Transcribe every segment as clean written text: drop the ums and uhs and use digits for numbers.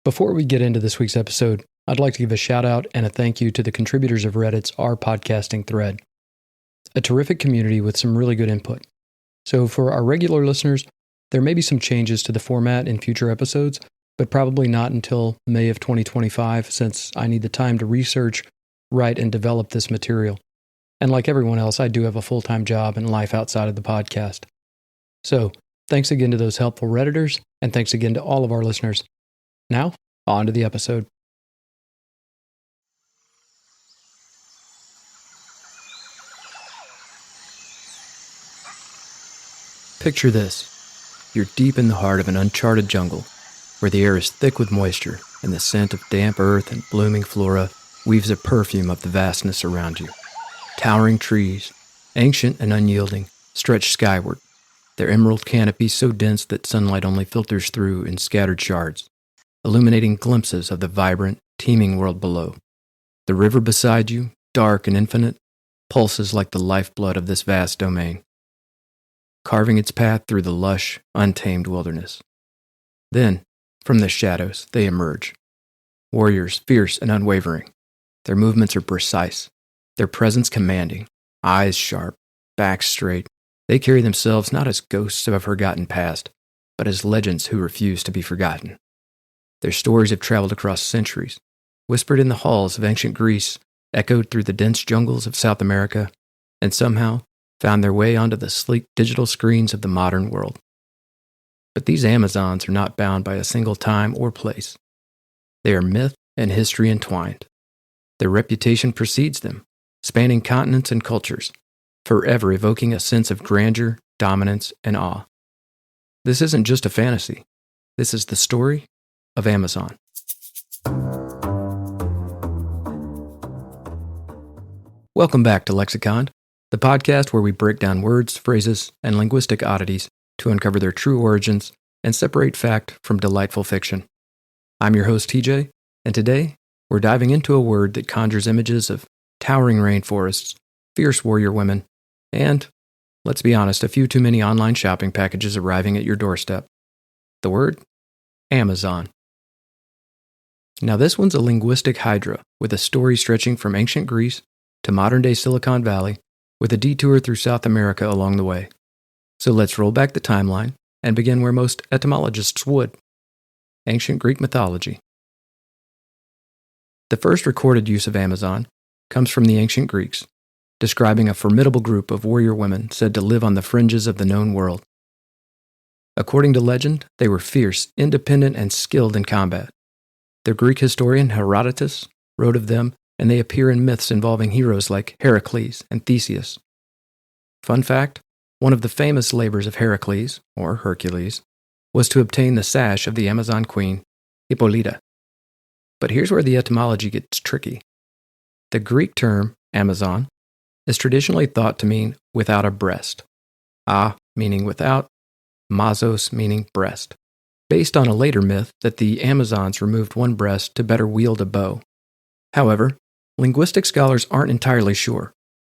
Before we get into this week's episode, I'd like to give a shout out and a thank you to the contributors of Reddit's Our Podcasting thread, a terrific community with some really good input. So for our regular listeners, there may be some changes to the format in future episodes, but probably not until May of 2025 since I need the time to research, write, and develop this material. And like everyone else, I do have a full-time job and life outside of the podcast. So thanks again to those helpful Redditors, and thanks again to all of our listeners. Now, on to the episode. Picture this. You're deep in the heart of an uncharted jungle, where the air is thick with moisture and the scent of damp earth and blooming flora weaves a perfume of the vastness around you. Towering trees, ancient and unyielding, stretch skyward, their emerald canopy so dense that sunlight only filters through in scattered shards, illuminating glimpses of the vibrant, teeming world below. The river beside you, dark and infinite, pulses like the lifeblood of this vast domain, carving its path through the lush, untamed wilderness. Then, from the shadows, they emerge. Warriors fierce and unwavering. Their movements are precise, their presence commanding, eyes sharp, backs straight. They carry themselves not as ghosts of a forgotten past, but as legends who refuse to be forgotten. Their stories have traveled across centuries, whispered in the halls of ancient Greece, echoed through the dense jungles of South America, and somehow found their way onto the sleek digital screens of the modern world. But these Amazons are not bound by a single time or place. They are myth and history entwined. Their reputation precedes them, spanning continents and cultures, forever evoking a sense of grandeur, dominance, and awe. This isn't just a fantasy. This is the story of Amazon. Welcome back to Lexicon, the podcast where we break down words, phrases, and linguistic oddities to uncover their true origins and separate fact from delightful fiction. I'm your host, TJ, and today we're diving into a word that conjures images of towering rainforests, fierce warrior women, and, let's be honest, a few too many online shopping packages arriving at your doorstep. The word? Amazon. Now this one's a linguistic hydra with a story stretching from ancient Greece to modern-day Silicon Valley with a detour through South America along the way. So let's roll back the timeline and begin where most etymologists would. Ancient Greek mythology. The first recorded use of Amazon comes from the ancient Greeks, describing a formidable group of warrior women said to live on the fringes of the known world. According to legend, they were fierce, independent, and skilled in combat. The Greek historian Herodotus wrote of them, and they appear in myths involving heroes like Heracles and Theseus. Fun fact, one of the famous labors of Heracles, or Hercules, was to obtain the sash of the Amazon queen, Hippolyta. But here's where the etymology gets tricky. The Greek term, Amazon, is traditionally thought to mean without a breast. Meaning without, mazos meaning breast, based on a later myth that the Amazons removed one breast to better wield a bow. However, linguistic scholars aren't entirely sure.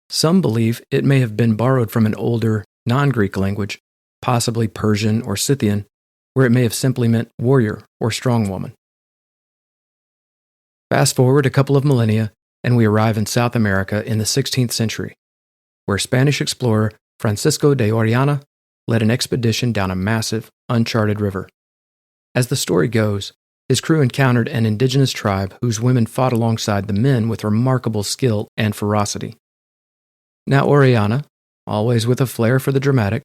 Some believe it may have been borrowed from an older, non-Greek language, possibly Persian or Scythian, where it may have simply meant warrior or strong woman. Fast forward a couple of millennia, and we arrive in South America in the 16th century, where Spanish explorer Francisco de Orellana led an expedition down a massive, uncharted river. As the story goes, his crew encountered an indigenous tribe whose women fought alongside the men with remarkable skill and ferocity. Now Orellana, always with a flair for the dramatic,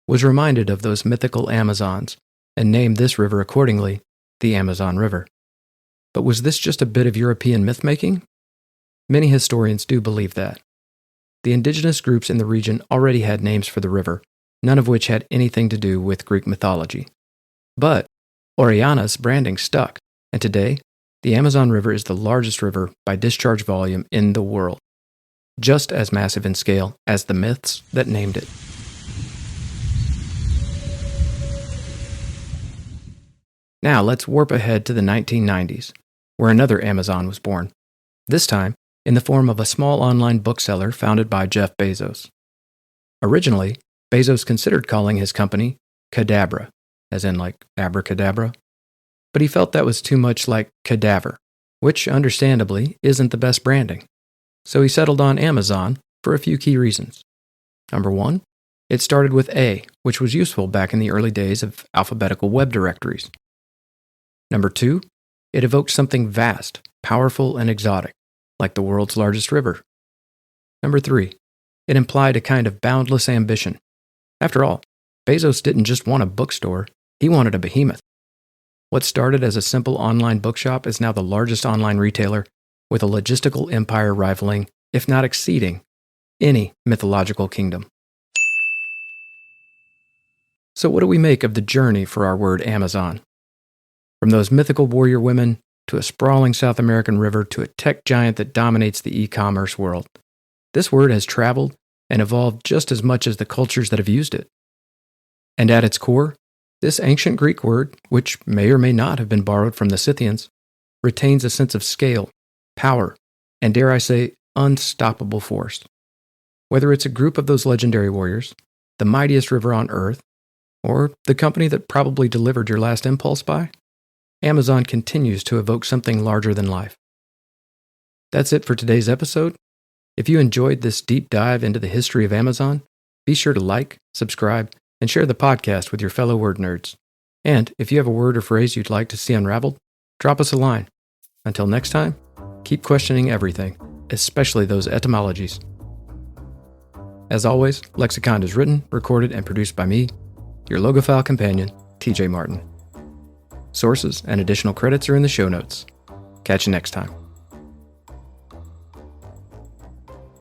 was reminded of those mythical Amazons and named this river accordingly, the Amazon River. But was this just a bit of European myth-making? Many historians do believe that. The indigenous groups in the region already had names for the river, none of which had anything to do with Greek mythology. But Orellana's branding stuck, and today, the Amazon River is the largest river by discharge volume in the world, just as massive in scale as the myths that named it. Now let's warp ahead to the 1990s, where another Amazon was born, this time in the form of a small online bookseller founded by Jeff Bezos. Originally, Bezos considered calling his company Cadabra, as in like abracadabra. but he felt that was too much like cadaver, which understandably isn't the best branding. So he settled on Amazon for a few key reasons. Number one, it started with A, which was useful back in the early days of alphabetical web directories. Number two, it evoked something vast, powerful, and exotic, like the world's largest river. Number three, it implied a kind of boundless ambition. After all, Bezos didn't just want a bookstore, he wanted a behemoth. What started as a simple online bookshop is now the largest online retailer, with a logistical empire rivaling, if not exceeding, any mythological kingdom. So what do we make of the journey for our word Amazon? From those mythical warrior women, to a sprawling South American river, to a tech giant that dominates the e-commerce world, this word has traveled and evolved just as much as the cultures that have used it. And at its core, this ancient Greek word, which may or may not have been borrowed from the Scythians, retains a sense of scale, power, and dare I say, unstoppable force. Whether it's a group of those legendary warriors, the mightiest river on earth, or the company that probably delivered your last impulse buy, Amazon continues to evoke something larger than life. That's it for today's episode. If you enjoyed this deep dive into the history of Amazon, be sure to like, subscribe, and share the podcast with your fellow word nerds. And if you have a word or phrase you'd like to see unraveled, drop us a line. Until next time, keep questioning everything, especially those etymologies. As always, Lexicon is written, recorded, and produced by me, your Logophile companion, TJ Martin. Sources and additional credits are in the show notes. Catch you next time.